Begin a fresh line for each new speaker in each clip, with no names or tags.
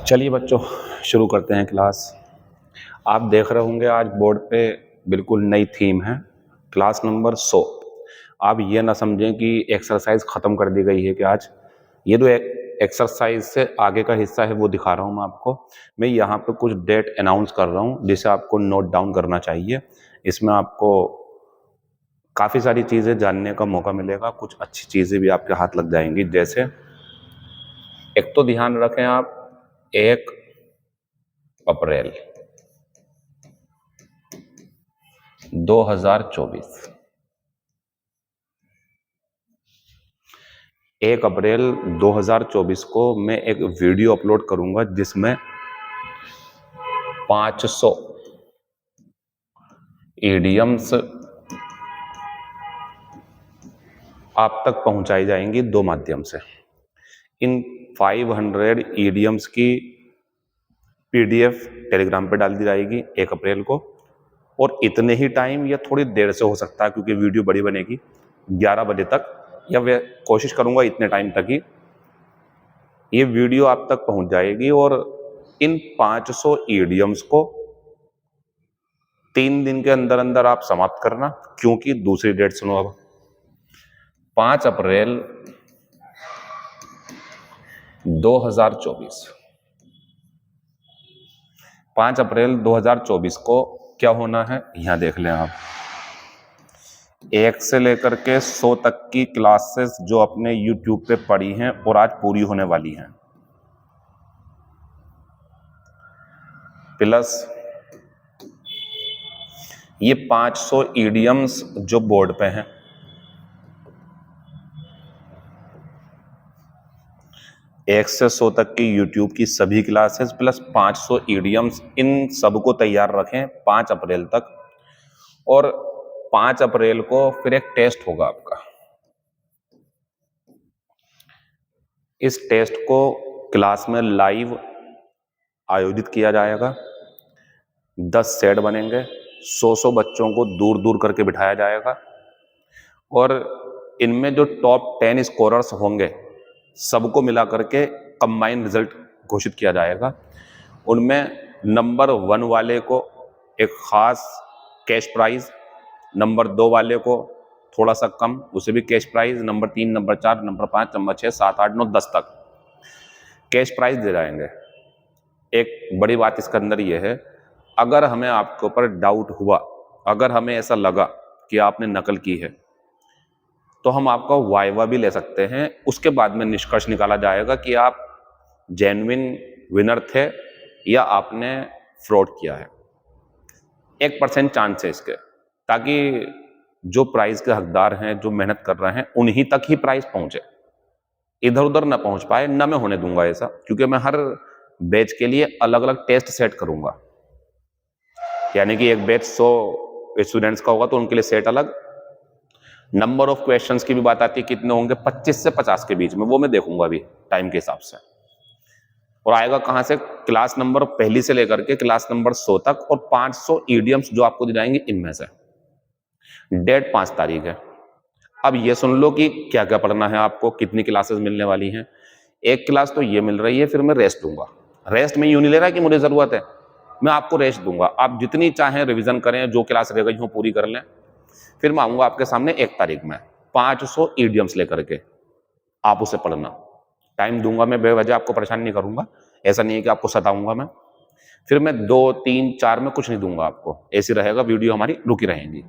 चलिए बच्चों, शुरू करते हैं क्लास। आप देख रहे होंगे आज बोर्ड पे बिल्कुल नई थीम है, क्लास नंबर 100। आप ये ना समझें कि एक्सरसाइज ख़त्म कर दी गई है कि आज ये जो एक्सरसाइज से आगे का हिस्सा है वो दिखा रहा हूँ मैं आपको। मैं यहाँ पे कुछ डेट अनाउंस कर रहा हूँ जिसे आपको नोट डाउन करना चाहिए। इसमें आपको काफ़ी सारी चीज़ें जानने का मौका मिलेगा, कुछ अच्छी चीज़ें भी आपके हाथ लग जाएंगी। जैसे एक तो ध्यान रखें आप, 1 अप्रैल 2024, 1 अप्रैल 2024 को मैं एक वीडियो अपलोड करूंगा जिसमें 500 ईडियम्स आप तक पहुंचाई जाएंगी 2 माध्यम से। इन 500 ईडियम्स की PDF टेलीग्राम पे डाल दी जाएगी 1 अप्रैल को, और इतने ही टाइम या थोड़ी देर से हो सकता है क्योंकि वीडियो बड़ी बनेगी, 11 बजे तक, या मैं कोशिश करूंगा इतने टाइम तक ही ये वीडियो आप तक पहुंच जाएगी। और इन 500 ईडियम्स को 3 दिन के अंदर अंदर आप समाप्त करना, क्योंकि दूसरी डेट सुनो अब। 5 अप्रैल 2024, 5 अप्रैल 2024 को क्या होना है यहां देख लें आप। 1 से लेकर के 100 तक की क्लासेस जो अपने YouTube पे पड़ी हैं और आज पूरी होने वाली हैं, प्लस ये 500 ईडियम्स जो बोर्ड पे हैं, एक से 100 तक की YouTube की सभी क्लासेस प्लस 500 ईडियम्स, इन सबको तैयार रखें 5 अप्रैल तक। और 5 अप्रैल को फिर एक टेस्ट होगा आपका। इस टेस्ट को क्लास में लाइव आयोजित किया जाएगा। 10 सेट बनेंगे, 100 बच्चों को दूर दूर करके बिठाया जाएगा, और इनमें जो टॉप 10 स्कोरर्स होंगे सबको मिला करके कंबाइन रिजल्ट घोषित किया जाएगा। उनमें नंबर 1 वाले को एक खास कैश प्राइज, नंबर 2 वाले को थोड़ा सा कम, उसे भी cash prize, number 3, number 4, number 5, number 6, 7, 8, 9, 10 तक कैश प्राइज दे जाएंगे। एक बड़ी बात इसके अंदर यह है, अगर हमें आपके ऊपर डाउट हुआ, अगर हमें ऐसा लगा कि आपने नकल की है, तो हम आपका वाइवा भी ले सकते हैं। उसके बाद में निष्कर्ष निकाला जाएगा कि आप जेन्युइन विनर थे या आपने फ्रॉड किया है। 1% चांस है इसके, ताकि जो प्राइज के हकदार हैं, जो मेहनत कर रहे हैं, उन्हीं तक ही प्राइज पहुंचे, इधर उधर ना पहुंच पाए। ना मैं होने दूंगा ऐसा, क्योंकि मैं हर बैच के लिए अलग अलग टेस्ट सेट करूंगा। यानी कि एक बैच 100 स्टूडेंट्स का होगा तो उनके लिए सेट अलग। नंबर ऑफ क्वेश्चंस की भी बात आती है, कितने होंगे, 25 से 50 के बीच में, वो मैं देखूंगा अभी टाइम के हिसाब से। और आएगा कहां से, क्लास नंबर पहली से लेकर के क्लास नंबर 100 तक, और 500 ईडियम्स जो आपको दी जाएंगे इनमें से। डेट 5 तारीख है। अब ये सुन लो कि क्या क्या पढ़ना है आपको, कितनी क्लासेस मिलने वाली हैं। एक क्लास तो ये मिल रही है, फिर मैं रेस्ट दूंगा। रेस्ट में यूं नहीं ले रहा कि मुझे जरूरत है, मैं आपको रेस्ट दूंगा। आप जितनी चाहें रिवीजन करें, जो क्लास रह गई हो पूरी कर लें। फिर मैं आऊंगा आपके सामने 1 तारीख में 500 ईडियम्स लेकर के, आप उसे पढ़ना। टाइम दूंगा मैं, बेवजह आपको परेशान नहीं करूंगा, ऐसा नहीं है कि आपको सताऊंगा मैं। फिर मैं 2, 3, 4 में कुछ नहीं दूंगा आपको, ऐसी रहेगा, वीडियो हमारी रुकी रहेंगी।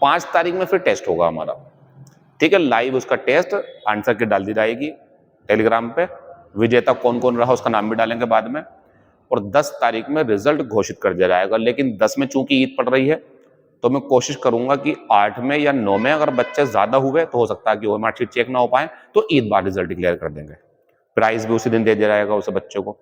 5 तारीख में फिर टेस्ट होगा हमारा, ठीक है। लाइव उसका टेस्ट आंसर की डाल दी जाएगी टेलीग्राम पे। विजेता कौन कौन रहा उसका नाम भी डालेंगे बाद में। और 10 तारीख में रिजल्ट घोषित कर दिया जाएगा। लेकिन 10 में चूंकि ईद पड़ रही है, तो मैं कोशिश करूंगा कि 8 में या 9 में अगर बच्चे ज्यादा हुए तो हो सकता है कि वो मार्कशीट चेक ना हो पाए, तो ईद बाद रिजल्ट डिक्लेयर कर देंगे। प्राइज भी उसी दिन दे दिया जाएगा उसे बच्चों को।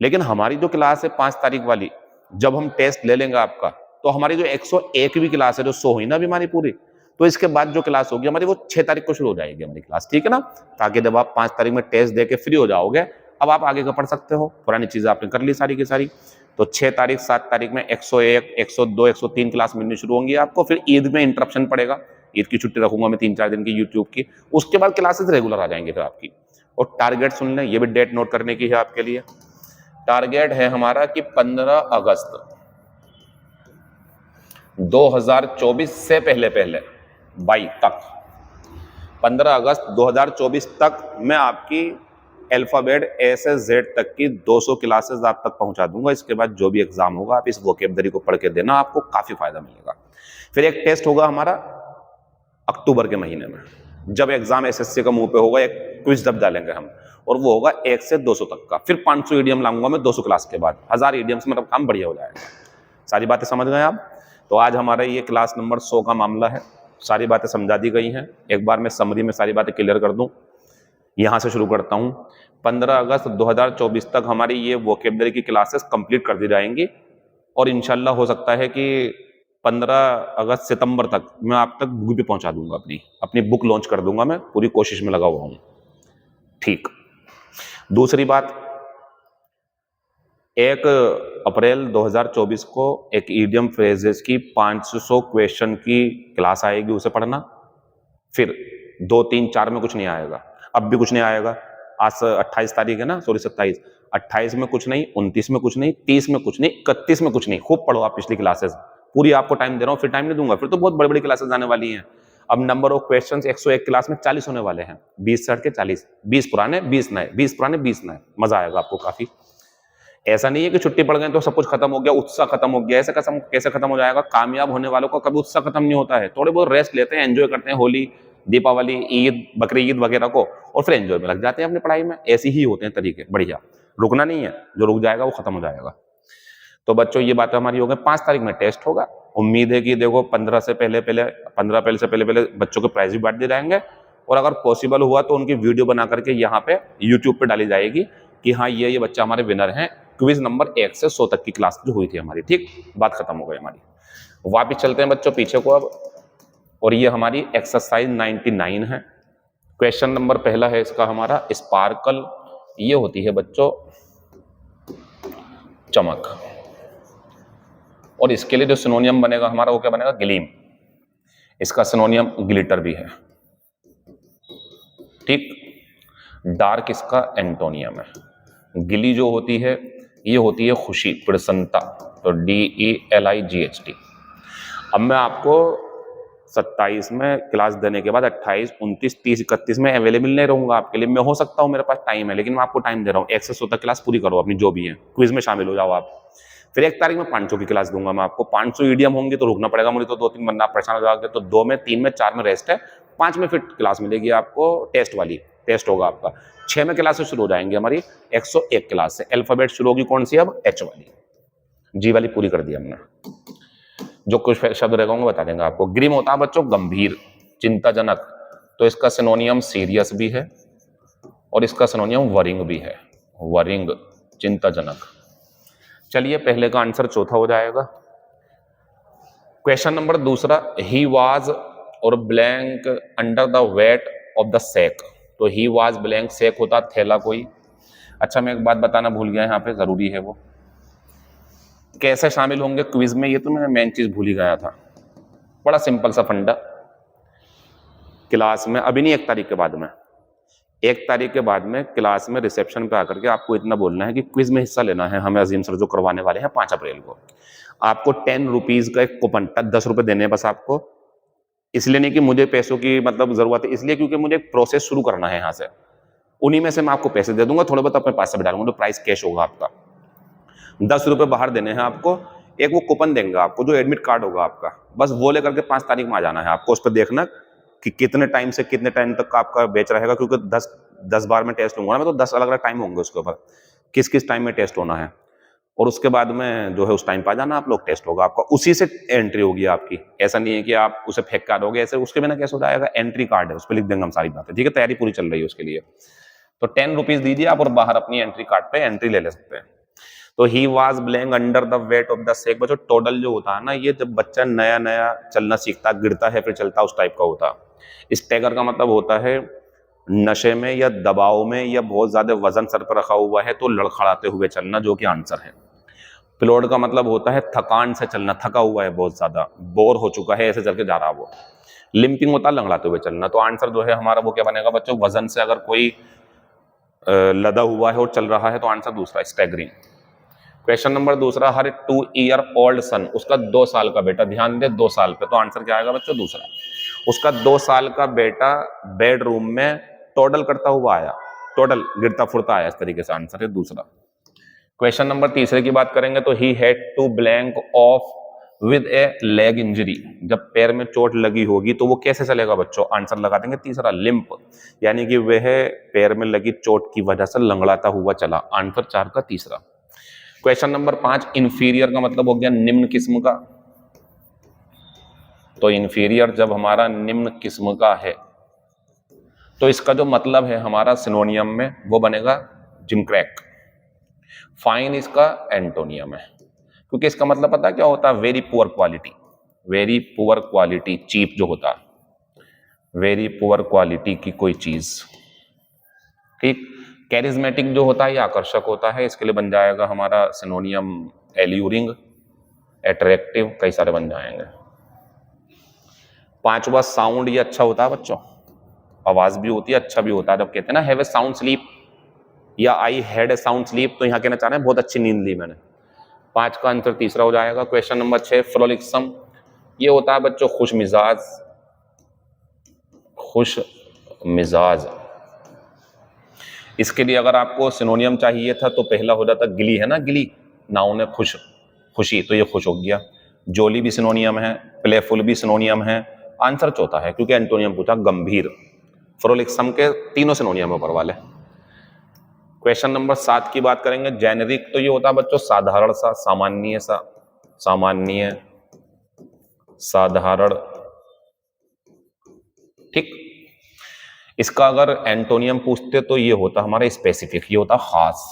लेकिन हमारी जो क्लास है 5 तारीख वाली, जब हम टेस्ट ले लेंगे आपका, तो हमारी जो 101वीं क्लास है, जो 100 हुई ना अभी हमारी पूरी, तो इसके बाद जो क्लास होगी हमारी वो 6 तारीख को शुरू हो जाएगी हमारी क्लास, ठीक है ना। ताकि जब आप 5 तारीख में टेस्ट दे के फ्री हो जाओगे, अब आप आगे का पढ़ सकते हो, पुरानी चीजें आपने कर ली सारी की सारी। तो 6 तारीख 7 तारीख में 101, 102, 103 क्लास मिलनी शुरू होंगी आपको। फिर ईद में इंटरप्शन पड़ेगा, ईद की छुट्टी रखूंगा मैं 3-4 दिन की यूट्यूब की। उसके बाद क्लासेस रेगुलर आ जाएंगे फिर आपकी। और टारगेट सुन लें, ये भी डेट नोट करने की है आपके लिए। टारगेट है हमारा कि 15 अगस्त 2024 से पहले पहले 22 तक, 15 अगस्त 2024 तक मैं आपकी अल्फाबेट ए से जेड तक की 200 क्लासेस आप तक पहुंचा दूंगा। इसके बाद जो भी एग्जाम होगा आप इस वोकेबलरी को पढ़ के देना, आपको काफी फायदा मिलेगा। फिर एक टेस्ट होगा हमारा अक्टूबर के महीने में, जब एग्जाम एसएससी का मुंह पे होगा, एक क्विज जब डालेंगे हम, और वो होगा 1 से 200 तक का। फिर 500 ईडीएम लाऊंगा मैं 200 क्लास के बाद, 1000 ईडीएम से मतलब काम बढ़िया हो जाएगा। सारी बातें समझ गए आप? तो आज हमारा ये क्लास नंबर 100 का मामला है, सारी बातें समझा दी गई हैं। एक बार मैं समरी में सारी बातें क्लियर कर दूं, यहां से शुरू करता हूं। 15 अगस्त 2024 तक हमारी ये वोकेबलरी की क्लासेस कंप्लीट कर दी जाएंगी, और इंशाल्लाह हो सकता है कि 15 अगस्त सितंबर तक मैं आप तक बुक भी पहुंचा दूंगा, अपनी बुक लॉन्च कर दूंगा। मैं पूरी कोशिश में लगा हुआ हूं। ठीक, दूसरी बात, 1 अप्रैल 2024 को एक ईडियम फ्रेजेस की 500 क्वेश्चन की क्लास आएगी, उसे पढ़ना। फिर 2, 3, 4 में कुछ नहीं आएगा, अब भी कुछ नहीं आएगा। आज 28 तारीख है ना, सॉरी 27, 28 में कुछ नहीं, 29 में कुछ नहीं, 30 में कुछ नहीं, 31 में कुछ नहीं। खूब पढ़ो आप पिछली क्लासेस, पूरी आपको टाइम दे रहा हूँ, फिर टाइम नहीं दूंगा, फिर तो बहुत बड़ी बड़ी क्लासेस आने वाली हैं। अब नंबर ऑफ क्वेश्चंस 101 क्लास में 40 होने वाले हैं, 20 से हट के 40, 20 पुराने 20 नए, 20 पुराने 20 नए। मजा आएगा आपको काफी। ऐसा नहीं है कि छुट्टी पड़ गए तो सब कुछ खत्म हो गया, उत्साह खत्म हो गया। ऐसे कैसे खत्म हो जाएगा? कामयाब होने वालों का कभी उत्साह खत्म नहीं होता है। थोड़े बहुत रेस्ट लेते हैं, एंजॉय करते हैं होली, दीपावली, ईद, बकरी ईद वगैरह को, और फिर एंजॉय में लग जाते हैं अपनी पढ़ाई में। ऐसे ही होते हैं तरीके, बढ़िया। रुकना नहीं है, जो रुक जाएगा वो खत्म हो जाएगा। तो बच्चों ये बात हमारी हो गई। 5 तारीख में टेस्ट होगा। उम्मीद है कि देखो 15 अप्रैल से पहले बच्चों के प्राइज भी बांट दिए जाएंगे, और अगर पॉसिबल हुआ तो उनकी वीडियो बना करके यहाँ पे यूट्यूब पे डाली जाएगी कि हाँ ये बच्चा हमारे विनर हैं क्विज नंबर 1 से 100 तक की क्लास जो हुई थी हमारी। ठीक, बात खत्म हो गई हमारी। वापिस चलते हैं बच्चों पीछे को अब, और ये हमारी एक्सरसाइज 99 है। क्वेश्चन नंबर पहला है इसका हमारा स्पार्कल। ये होती है बच्चों चमक, और इसके लिए जो सिनोनियम बनेगा हमारा वो क्या बनेगा? ग्लीम। इसका सिनोनियम ग्लिटर भी है। ठीक, डार्क इसका एंटोनियम है। गिली जो होती है ये होती है खुशी, प्रसन्नता, तो DELIGHT। अब मैं आपको 27 में क्लास देने के बाद 28, 29, 30, 31 में अवेलेबल नहीं रहूंगा आपके लिए। मैं हो सकता हूं मेरे पास टाइम है, लेकिन मैं आपको टाइम दे रहा हूं। 1 से 100 तक क्लास पूरी करो अपनी, जो भी है क्विज में शामिल हो जाओ आप। फिर 1 तारीख में 500 की क्लास दूंगा मैं आपको। 500 ईडीएम होंगे तो रुकना पड़ेगा मुझे, तो 2-3 बनना परेशान हो जाओगे। तो 2 में, 3 में, 4 में रेस्ट है, 5 में फिर क्लास मिलेगी आपको टेस्ट वाली। टेस्ट होगा आपका 6 में क्लास शुरू हो जाएंगी हमारी 101 क्लास से। अल्फाबेट शुरू होगी कौन सी? अब H वाली, G वाली पूरी कर दी हमने। जो कुछ शब्द रहेगा वो बता देंगे आपको। ग्रीम होता है बच्चों गंभीर, चिंताजनक, तो इसका सिनोनियम सीरियस भी है, और इसका सिनोनियम वरिंग भी है। वरिंग, चिंताजनक। चलिए पहले का आंसर चौथा हो जाएगा। क्वेश्चन नंबर दूसरा, ही वाज और blank under the weight of the sack. तो ही वाज ब्लैंक, सैक होता थैला कोई। अच्छा मैं एक बात बताना भूल गया यहाँ पे, जरूरी है वो। कैसे शामिल होंगे क्विज में, ये तो मैं मेन चीज भूल ही गया था। बड़ा सिंपल सा फंडा, क्लास में अभी नहीं, 1 तारीख के बाद में, 1 तारीख के बाद में क्लास में रिसेप्शन पे आकर के आपको इतना बोलना है कि क्विज में हिस्सा लेना है हमें अजीम सर जो करवाने वाले हैं 5 अप्रैल को। आपको 10 रुपीज का एक कूपन, 10 रुपए देने हैं बस आपको। इसलिए नहीं कि मुझे पैसों की मतलब जरूरत है, इसलिए क्योंकि मुझे एक प्रोसेस शुरू करना है यहाँ से। उन्हीं में से मैं आपको पैसे दे दूंगा, थोड़े बहुत अपने पास से भी डालूंगा, तो प्राइस कैश होगा आपका। 10 रुपए बाहर देने हैं आपको। एक वो कूपन देंगे आपको जो एडमिट कार्ड होगा आपका, बस वो लेकर के 5 तारीख में आ जाना है आपको। उस पर देखना कि कितने टाइम से कितने टाइम तक का आपका बैच रहेगा, क्योंकि 10 बार में टेस्ट लूंगा ना मैं, तो 10 अलग अलग टाइम होंगे उसके ऊपर, किस किस टाइम में टेस्ट होना है। और उसके बाद में जो है उस टाइम पे आ जाना आप लोग, टेस्ट होगा आपका, उसी से एंट्री होगी आपकी। ऐसा नहीं है कि आप उसे फेंक कर दोगे, ऐसे उसके बिना कैसे हो जाएगा? एंट्री कार्ड है, उस पर लिख देंगे हम सारी बातें। ठीक है, तैयारी पूरी चल रही है उसके लिए। तो 10 रुपीज दीजिए आप, और बाहर अपनी एंट्री कार्ड पे एंट्री ले सकते हैं। तो he was blank under the weight of the sack. बच्चों टोटल जो होता है ना, ये जब बच्चा नया नया चलना सीखता, गिरता है फिर चलता, उस टाइप का होता है। स्टैगर का मतलब होता है नशे में या दबाव में या बहुत ज्यादा वजन सर पर रखा हुआ है तो लड़खड़ाते हुए चलना, जो कि आंसर है। प्लोड का मतलब होता है थकान से चलना, थका हुआ है बहुत ज्यादा, बोर हो चुका है, ऐसे चल के जा रहा वो। लिंपिंग होता है लंगड़ाते हुए चलना। तो आंसर जो है हमारा वो क्या बनेगा बच्चों? वजन से अगर कोई लदा हुआ है और चल रहा है तो आंसर दूसरा, स्टैगरिंग। क्वेश्चन नंबर दूसरा, हर 2 ईयर ओल्ड सन, उसका 2 साल का बेटा, ध्यान दे 2 साल पे, तो आंसर क्या आएगा बच्चों दूसरा। उसका 2 साल का बेटा बेडरूम में टोडल करता हुआ आया, टोडल गिरता फुरता आया, इस तरीके से आंसर है दूसरा। क्वेश्चन नंबर तीसरे की बात करेंगे तो he had to blank off with a leg injury, जब पैर में चोट लगी होगी तो वो कैसे चलेगा बच्चों, आंसर लगा देंगे तीसरा लिंप, यानी कि वह पैर में लगी चोट की वजह से लंगड़ाता हुआ चला, आंसर 4 का तीसरा। क्वेश्चन नंबर 5, इंफीरियर का मतलब हो गया निम्न किस्म का, तो इंफीरियर जब हमारा निम्न किस्म का है तो इसका जो मतलब है हमारा सिनोनियम में वो बनेगा जिमक्रैक। फाइन इसका एंटोनियम है, क्योंकि इसका मतलब पता क्या होता है, very poor quality, very poor quality, cheap जो होता है, वेरी पुअर क्वालिटी की कोई चीज, ठीक। कैरिज्मेटिक जो होता है ये आकर्षक होता है, इसके लिए बन जाएगा हमारा सिनोनियम एल्यूरिंग, एट्रैक्टिव, कई सारे बन जाएंगे। 5वां साउंड, ये अच्छा होता है बच्चों, आवाज भी होती है, अच्छा भी होता है, जब कहते हैं ना हैव ए साउंड स्लीप या I had a sound sleep, तो यहां कहना चाह रहे हैं बहुत अच्छी नींद ली मैंने। 5 का आंसर तीसरा हो जाएगा। क्वेश्चन नंबर 6, फ्रोलिक्सम, ये होता है बच्चों खुश मिजाज, खुश मिजाज। इसके लिए अगर आपको सिनोनियम चाहिए था तो पहला हो जाता गिली, है ना, गिली, नाउन है खुश, खुशी, तो ये खुश हो गया। जोली भी सिनोनियम है, प्लेफुल भी सिनोनियम है, आंसर चौथा है, क्योंकि एंटोनियम पूछा गंभीर। फ्रोलिक्सम के तीनों सिनोनियम ऊपर वाले। क्वेश्चन नंबर 7 की बात करेंगे, जेनेरिक, तो ये होता है बच्चों साधारण सा, सामान्य सा, सामान्य, साधारण, ठीक। इसका अगर एंटोनियम पूछते तो ये होता हमारा स्पेसिफिक, ये होता खास।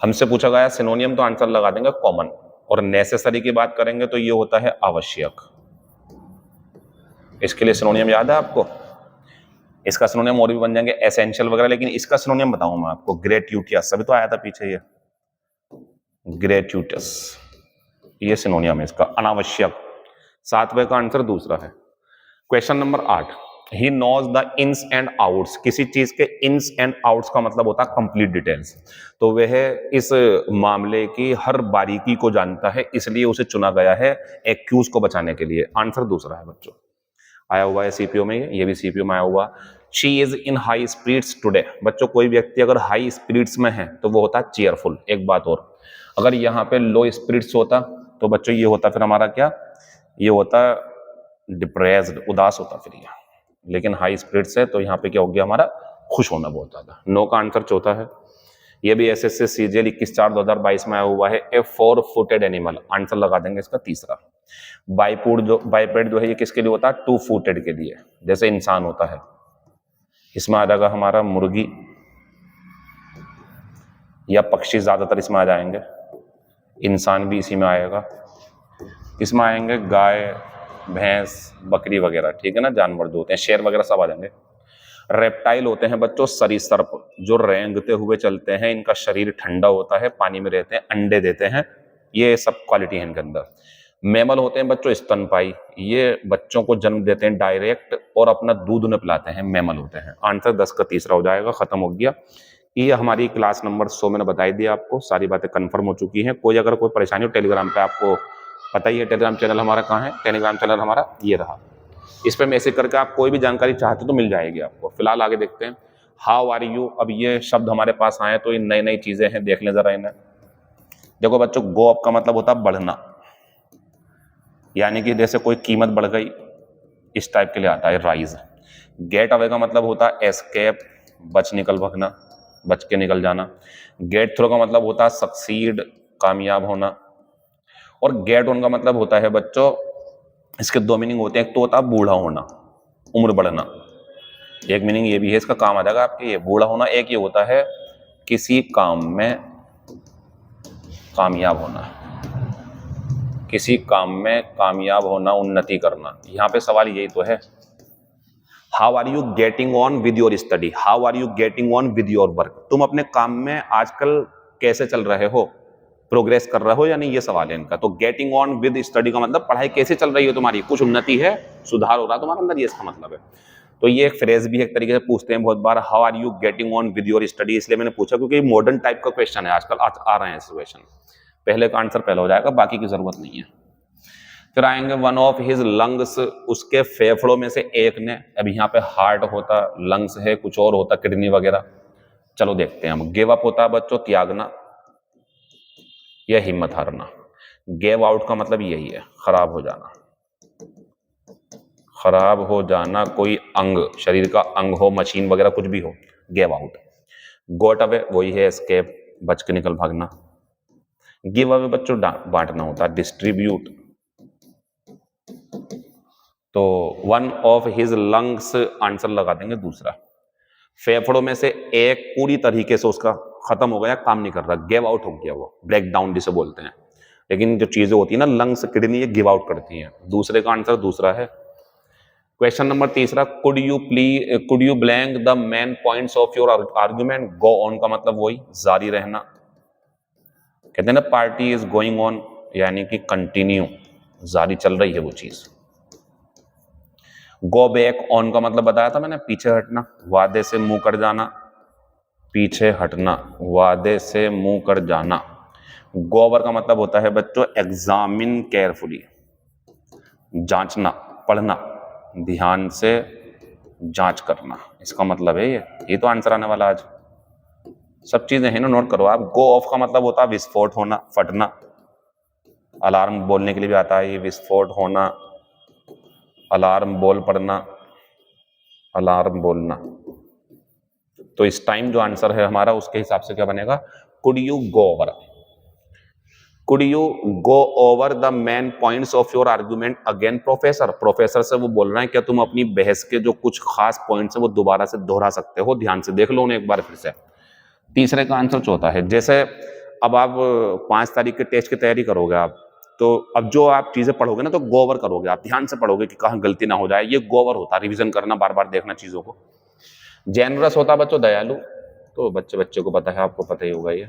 हमसे पूछा गया सिनोनियम, तो आंसर लगा देंगे कॉमन। और नेसेसरी की बात करेंगे तो ये होता है आवश्यक। इसके लिए सिनोनियम याद है आपको, इसका सिनोनियम और भी बन जाएंगे एसेंशियल वगैरह, लेकिन इसका सिनोनियम बताऊं मैं आपको, ग्रेट्यूटियस, अभी तो आया था पीछे, ये ग्रेट्यूटस, ये सिनोनियम है इसका, अनावश्यक। 7वें का आंसर दूसरा है। Question number 8, he knows the ins and outs, किसी चीज के इन्स एंड आउट्स का मतलब होता है कंप्लीट डिटेल्स, तो वह इस मामले की हर बारीकी को जानता है, इसलिए उसे चुना गया है एक्यूज को बचाने के लिए, आंसर दूसरा है बच्चों। आया हुआ है सीपीओ में, ये भी सीपीओ में आया हुआ। She is in high spirits today, बच्चों कोई व्यक्ति अगर हाई स्पिरिट्स में है तो वो होता है चीयरफुल। एक बात और, अगर यहाँ पे लो स्पिरिट्स होता तो बच्चों ये होता फिर हमारा क्या, ये होता डिप्रेस्ड, उदास होता फिर ये, लेकिन हाई स्पिरिट्स है तो यहाँ पे क्या हो गया हमारा, खुश होना बहुत ज्यादा। 9 का आंसर चौथा है। ये भी एसएससी सीजीएल 21/4/2022 में आया हुआ है, ए 4 फुटेड एनिमल, आंसर लगा देंगे इसका तीसरा। बाइपेड जो है ये किसके लिए होता है, 2 फुटेड के लिए, जैसे इंसान होता है। इसमें आ जाएगा हमारा मुर्गी या पक्षी, ज्यादातर इसमें आ जाएंगे, इंसान भी इसी में आएगा। इसमें आएंगे गाय, भैंस, बकरी वगैरह, ठीक है ना, जानवर जो होते हैं, शेर वगैरह सब आ जाएंगे। रेप्टाइल होते हैं बच्चों सरीसृप, जो रेंगते हुए चलते हैं, इनका शरीर ठंडा होता है, पानी में रहते हैं, अंडे देते हैं, ये सब क्वालिटी है इनके अंदर। मैमल होते हैं बच्चों स्तनपाई, ये बच्चों को जन्म देते हैं डायरेक्ट और अपना दूध उन्हें पिलाते हैं, मैमल होते हैं, आंसर 10 का तीसरा हो जाएगा, खत्म हो गया। ये हमारी क्लास नंबर 100 मैंने बताई दी आपको, सारी बातें कंफर्म हो चुकी हैं। कोई अगर कोई परेशानी हो, टेलीग्राम पे आपको पता ही है टेलीग्राम चैनल हमारा कहाँ है, टेलीग्राम चैनल हमारा ये रहा, इस पर मैसेज करके आप कोई भी जानकारी चाहते तो मिल जाएगी आपको। फिलहाल आगे देखते हैं, हाउ आर यू। अब ये शब्द हमारे पास आए तो ये नई नई चीजें हैं, देख लें जरा इन्हें। देखो बच्चों, गो अप का मतलब होता है बढ़ना, यानी कि जैसे कोई कीमत बढ़ गई, इस टाइप के लिए आता है राइज। गेट अवे का मतलब होता है एस्केप, बच निकल भगना, बच के निकल जाना। गेट थ्रू का मतलब होता है सक्सीड, कामयाब होना। और गेट ऑन का मतलब होता है बच्चों, इसके 2 मीनिंग होते हैं, एक तो होता है बूढ़ा होना, उम्र बढ़ना, एक मीनिंग ये भी है, इसका काम आ जाएगा आपके, ये बूढ़ा होना। एक ये होता है किसी काम में कामयाब होना, किसी काम में कामयाब होना, उन्नति करना। यहां पे सवाल यही तो है, how are you getting on with your study, how are you getting on with your work, तुम अपने काम में आजकल कैसे चल रहे हो, प्रोग्रेस कर रहे हो या नहीं, ये सवाल है इनका। तो गेटिंग ऑन विद स्टडी का मतलब पढ़ाई कैसे चल रही है तुम्हारी, कुछ उन्नति है, सुधार हो रहा है तुम्हारे अंदर, ये इसका मतलब है। तो ये एक फ्रेज भी एक तरीके से पूछते हैं बहुत बार, how are you getting on with your study, इसलिए मैंने पूछा क्योंकि मॉडर्न टाइप का क्वेश्चन है, आजकल आ रहे हैं ऐसे क्वेश्चन। पहले का आंसर पहले हो जाएगा, बाकी की जरूरत नहीं है। फिर आएंगे वन ऑफ हिज लंग्स, उसके फेफड़ों में से एक ने, अब यहाँ पे हार्ट होता, लंग्स है, कुछ और होता किडनी वगैरह, चलो देखते हैं हम। गिव अप होता है बच्चों त्यागना या हिम्मत हारना। गिव आउट का मतलब यही है, खराब हो जाना, खराब हो जाना, कोई अंग, शरीर का अंग हो, मशीन वगैरह कुछ भी हो, गिव आउट। गोट अवे वही है एस्केप, बच के निकल भागना। गिव अवे बच्चों बांटना होता है, डिस्ट्रीब्यूट। तो one of his lungs answer लगा देंगे दूसरा। फेफड़ों में से एक पूरी तरीके से उसका खत्म हो गया, काम नहीं कर रहा, गिव आउट हो गया, वो ब्रेक डाउन जिसे बोलते हैं। लेकिन जो चीजें होती है ना, लंग्स किडनी, ये गिव आउट करती हैं। दूसरे का आंसर दूसरा है। क्वेश्चन नंबर तीसरा, could you blank the main points of your argument. Go on का मतलब वही जारी रहना, कहते हैं ना पार्टी इज गोइंग ऑन, यानी कि कंटिन्यू, जारी चल रही है वो चीज। गो बैक ऑन का मतलब बताया था मैंने, पीछे हटना, वादे से मुंह कर जाना, पीछे हटना, वादे से मुंह कर जाना। गो ओवर का मतलब होता है बच्चों एग्जामिन केयरफुली, जांचना, पढ़ना, ध्यान से जांच करना, इसका मतलब है ये तो आंसर आने वाला आज। सब चीजें हैं ना, नोट करो आप। गो ऑफ का मतलब होता है विस्फोट होना, फटना, अलार्म बोलने के लिए भी आता है ये, विस्फोट होना, अलार्म बोल पड़ना, अलार्म बोलना। तो इस टाइम जो आंसर है हमारा उसके हिसाब से क्या बनेगा, could you go over, could you go over the main points of your argument again professor. Professor से वो बोल रहे हैं क्या तुम अपनी बहस के जो कुछ खास पॉइंट्स है वो दोबारा से दोहरा सकते हो, ध्यान से देख लो उन्हें एक बार फिर से। तीसरे का आंसर चौथा है। जैसे अब आप 5 तारीख के टेस्ट की तैयारी करोगे आप, तो अब जो आप चीजें पढ़ोगे ना तो गो ओवर करोगे, आप ध्यान से पढ़ोगे कि कहाँ गलती ना हो जाए, ये गो ओवर होता है, रिविजन करना, बार बार देखना चीजों को। जेनरस होता बच्चों दयालु, तो बच्चे को पता है, आपको पता ही होगा ये।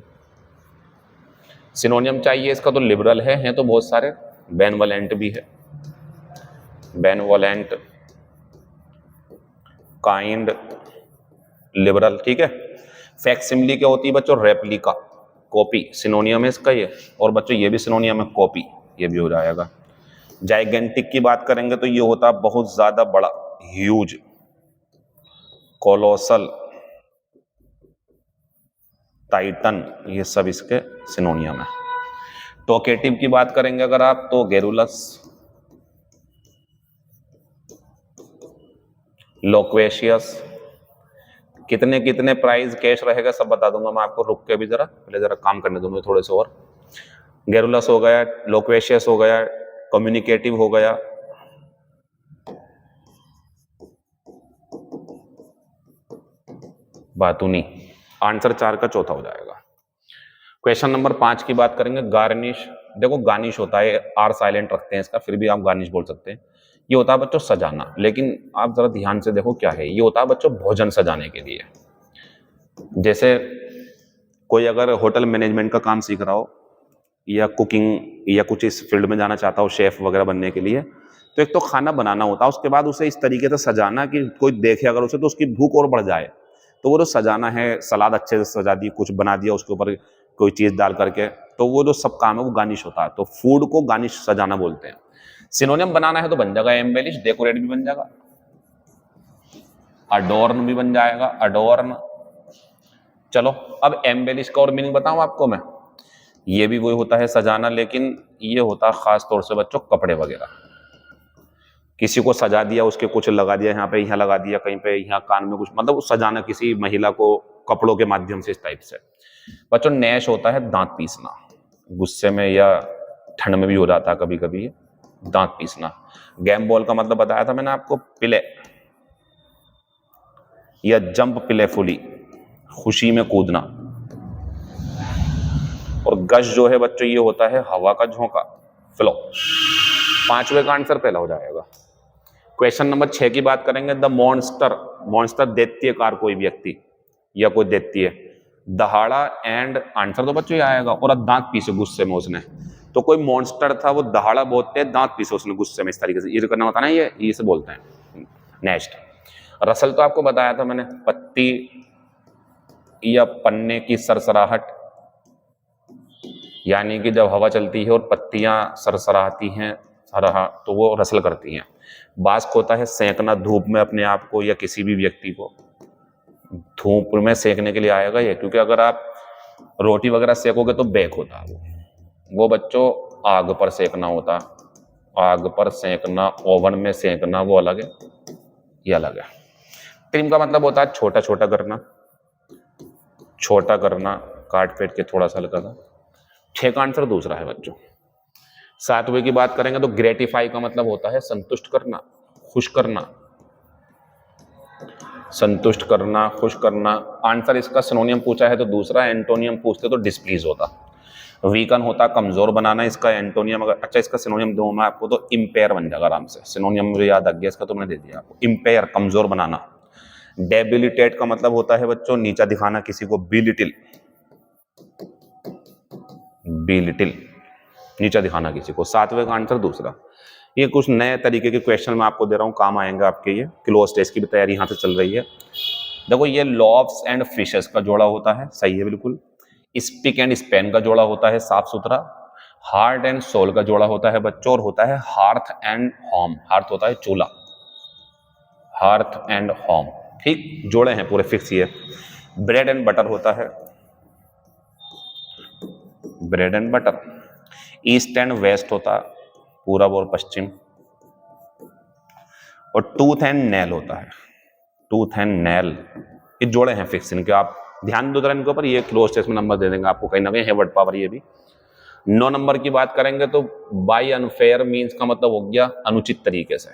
सिनोनियम चाहिए इसका तो लिबरल है तो बहुत सारे, बेनवोलेंट भी है, बेनवोलेंट, काइंड, लिबरल, ठीक है। फैक्सिमिली क्या होती है बच्चों, रेप्लिका, कॉपी, सिनोनियम है इसका ये। और बच्चों ये भी सिनोनियम है, कॉपी, ये भी हो जाएगा। जाइगेंटिक की बात करेंगे तो ये होता है बहुत ज्यादा बड़ा, ह्यूज, कोलोसल, टाइटन, ये सब इसके सिनोनियम है। टोकेटिव की बात करेंगे अगर आप तो गेरुलस, लोक्वेशियस। कितने कितने प्राइस कैश रहेगा सब बता दूंगा मैं आपको, रुक के भी जरा, पहले जरा काम करने दो मुझे थोड़े से और। गेरुलस हो गया, लोक्वेशियस हो गया, कम्युनिकेटिव हो गया, बातूनी। आंसर 4 का चौथा हो जाएगा। क्वेश्चन नंबर 5 की बात करेंगे, गार्निश। देखो गार्निश होता है, आर साइलेंट रखते हैं इसका, फिर भी आप गार्निश बोल सकते हैं। ये होता है बच्चों सजाना, लेकिन आप जरा ध्यान से देखो क्या है, ये होता है बच्चों भोजन सजाने के लिए। जैसे कोई अगर होटल मैनेजमेंट का काम सीख रहा हो या कुकिंग या कुछ इस फील्ड में जाना चाहता हो, शेफ वगैरह बनने के लिए, तो एक तो खाना बनाना होता है, उसके बाद उसे इस तरीके से सजाना कि कोई देखे अगर उसे तो उसकी भूख और बढ़ जाए। तो वो जो सजाना है, सलाद अच्छे से सजा दी, कुछ बना दिया उसके ऊपर कोई चीज डाल करके, तो वो जो सब काम है वो गार्निश होता है। तो फूड को गार्निश सजाना बोलते हैं। सिनोनियम बनाना है तो बन जाएगा एम्बेलिश, डेकोरेट भी बन जाएगा, अडोर्न भी बन जाएगा, अडोर्न। चलो अब एम्बेलिश का और मीनिंग बताऊं आपको मैं, ये भी वही होता है सजाना, लेकिन ये होता है खास तौर से बच्चों कपड़े वगैरह, किसी को सजा दिया, उसके कुछ लगा दिया, यहाँ पे यहाँ लगा दिया, कहीं पे यहाँ कान में कुछ, मतलब सजाना किसी महिला को कपड़ों के माध्यम से, इस टाइप से। बच्चों नैश होता है दांत पीसना, गुस्से में या ठंड में भी हो जाता है कभी कभी दांत पीसना। गेम बॉल का मतलब बताया था मैंने आपको, प्ले या जंप प्लेफुली, खुशी में कूदना। और गश जो है बच्चों ये होता है हवा का झोंका, फ्लो। 5वें का आंसर पहला हो जाएगा। क्वेश्चन नंबर 6 की बात करेंगे, द मॉन्स्टर। मॉन्स्टर दैत्यकार, कोई व्यक्ति या कोई दैत्य, दहाड़ा एंड, आंसर तो बच्चों ये आएगा, और दांत पीसे गुस्से में उसने। तो कोई मॉन्स्टर था, वो दहाड़ा बोलते हैं, दांत पीसे उसने गुस्से में, इस तरीके से ये करना होता है ना, ये इसे बोलते हैं नेक्स्ट। रसल तो आपको बताया था मैंने, पत्ती या पन्ने की सरसराहट, यानी कि जब हवा चलती है और पत्तियां सरसराती हैं तो वो रसल करती हैं। बास्क होता है सेंकना, धूप में अपने आप को या किसी भी व्यक्ति को धूप में सेकने के लिए आएगा ये, क्योंकि अगर आप रोटी वगैरह सेकोगे तो बेक होता है वो बच्चों आग पर सेकना होता, आग पर सेकना, ओवन में सेकना वो अलग है, ये अलग है। ट्रिम का मतलब होता है छोटा छोटा करना, छोटा करना, काट पीट के थोड़ा सा हल्का था। 6 का आंसर दूसरा है बच्चों। 7वें की बात करेंगे तो ग्रेटिफाई का मतलब होता है संतुष्ट करना, खुश करना, संतुष्ट करना, खुश करना। आंसर इसका सिनोनियम पूछा है तो दूसरा, एंटोनियम पूछते तो डिस्प्लीज होता। वीकन होता कमजोर बनाना, इसका एंटोनियम अगर अच्छा इसका सिनोनियम दूं मैं आपको तो इम्पेयर बन जाएगा आराम से। सिनोनियम मुझे याद आ गया इसका तो मैंने दे दिया आपको, इम्पेयर कमजोर बनाना। डेबिलिटेट का मतलब होता है बच्चों नीचा दिखाना किसी को, बिलिटिल, बिलिटिल नीचा दिखाना किसी को। 7वें का आंसर दूसरा। ये कुछ नए तरीके के क्वेश्चन मैं आपको दे रहा हूं, काम आएंगे आपके। ये क्लोज टेस्ट की भी तैयारी यहां से चल रही है। देखो ये लॉब्स एंड फिशेस का जोड़ा होता है, सही है बिल्कुल। स्पिक एंड स्पैन का जोड़ा होता है साफ सुथरा। हार्ट एंड सोल का जोड़ा होता है बच्चों, और होता है हार्थ एंड होम। हार्थ होता है चूल्हा, हार्थ एंड होम, ठीक जोड़े हैं पूरे फिक्स। ये ब्रेड एंड बटर होता है, bread and butter. East and west होता है, पूरब और पश्चिम। और टूथ एंड नेल होता है, टूथ एंड नेल। ये जोड़े हैं फिक्स, इनके आप ध्यान दो जरा इनके ऊपर। ये क्लोज टेस्ट में नंबर दे देंगे आपको कहीं ना कहीं, है वर्ड पावर ये भी। 9 नंबर की बात करेंगे तो बाय अनफेयर मीन्स का मतलब हो गया अनुचित तरीके से,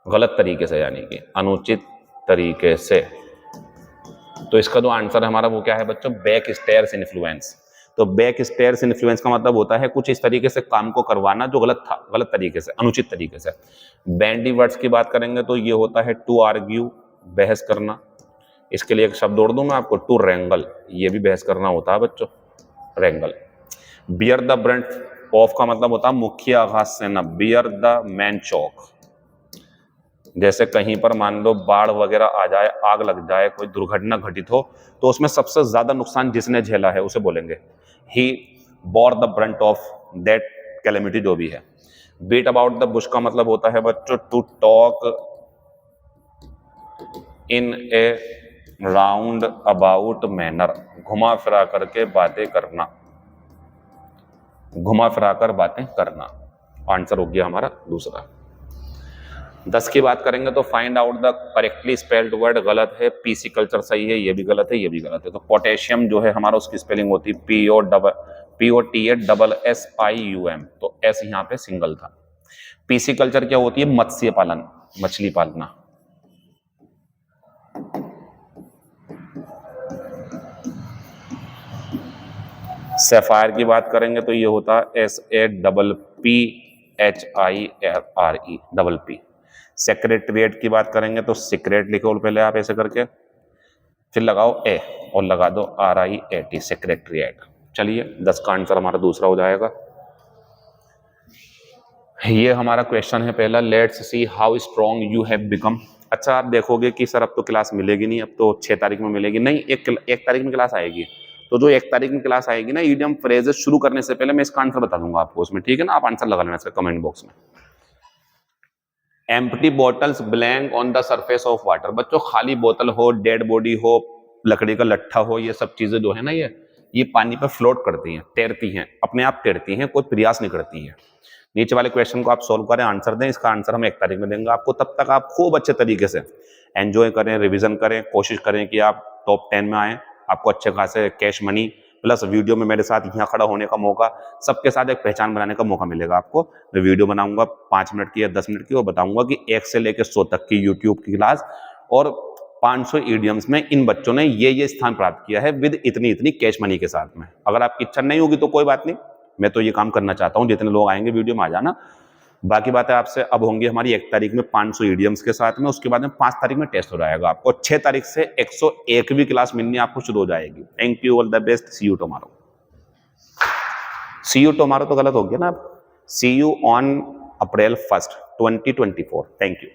गलत तरीके से, यानी कि अनुचित तरीके से। तो इसका जो आंसर है हमारा वो क्या है बच्चों, बैक स्टेयर्स इन्फ्लुएंस। तो बैक स्टेयर्स इन्फ्लुएंस का मतलब होता है कुछ इस तरीके से काम को करवाना जो गलत था, गलत तरीके से, अनुचित तरीके से। बैंडी वर्ड्स की बात करेंगे तो ये होता है टू आर्ग्यू, बहस करना। इसके लिए एक शब्द जोड़ दूं मैं आपको, टू रेंगल, ये भी बहस करना होता है बच्चों, रेंगल। बियर द ब्रंट ऑफ का मतलब होता है मुख्य आघात से न, बियर द मैन चौक। जैसे कहीं पर मान लो बाढ़ वगैरह आ जाए, आग लग जाए, कोई दुर्घटना घटित हो, तो उसमें सबसे ज्यादा नुकसान जिसने झेला है उसे बोलेंगे ही bore the brunt of that calamity, जो भी है। बीट अबाउट द बुश का मतलब होता है बच्चों to talk in a roundabout manner, घुमा फिरा करके बातें करना, घुमा फिरा कर बातें करना। आंसर हो गया हमारा दूसरा। 10 की बात करेंगे तो find out the correctly spelled word, गलत है। पीसिकल्चर सही है, ये भी गलत है, ये भी गलत है। तो पोटेशियम जो है हमारा उसकी स्पेलिंग होती है POTASSIUM, तो एस यहाँ पे सिंगल था। पीसिकल्चर क्या होती है, मत्स्य पालन, मछली पालना। सैफायर की बात करेंगे तो ये होता है SAPPHIRE। सेक्रेटरिएट की बात करेंगे तो सीक्रेट लिखो पहले आप ऐसे करके, फिर लगाओ ए और लगा दो RIAT, सेक्रेटरिएट। चलिए 10 का आंसर हमारा दूसरा हो जाएगा। ये हमारा क्वेश्चन है पहला, let's see how strong you have become. अच्छा आप देखोगे कि सर अब तो क्लास मिलेगी नहीं, अब तो 6 तारीख में मिलेगी। नहीं, एक तारीख में क्लास आएगी। तो जो 1 तारीख में क्लास आएगी ना, ईडियम फ्रेजेस शुरू करने से पहले मैं इसका आंसर बता दूंगा आपको उसमें, ठीक है ना। आप आंसर लगा लेना इसका कमेंट बॉक्स में। Empty bottles blank on the surface of water. बच्चों खाली बोतल हो, डेड बॉडी हो, लकड़ी का लट्ठा हो, ये सब चीजें जो है ना, ये पानी पर फ्लोट करती हैं, तैरती हैं, अपने आप तैरती हैं, कोई प्रयास नहीं करती हैं। नीचे वाले क्वेश्चन को आप सोल्व करें, आंसर दें। इसका आंसर हम 1 तारीख में देंगे आपको। तब तक आप खूब अच्छे तरीके से एंजॉय करें, रिवीजन करें, कोशिश करें कि आप टॉप 10 में आए। आपको अच्छे खासे कैश मनी प्लस वीडियो में मेरे साथ यहाँ खड़ा होने का मौका, सबके साथ एक पहचान बनाने का मौका मिलेगा आपको। मैं वीडियो बनाऊंगा 5 मिनट की या 10 मिनट की, और बताऊंगा कि 1 से लेकर 100 तक की यूट्यूब की क्लास, और 500 ईडियम्स में इन बच्चों ने ये स्थान प्राप्त किया है विद इतनी इतनी कैश मनी के साथ में। अगर आपकी इच्छा नहीं होगी तो कोई बात नहीं, मैं तो ये काम करना चाहता हूं। जितने लोग आएंगे वीडियो में आ जाना। बाकी बातें आपसे अब होंगी हमारी 1 तारीख में 500 ईडियम्स के साथ में, उसके बाद में 5 तारीख में टेस्ट हो जाएगा आपको। 6 तारीख से 101वीं क्लास मिलनी आपको शुरू हो जाएगी। Thank you, all the best, see you tomorrow. See you tomorrow तो गलत हो गया ना, see you on April 1, 2024। Thank you.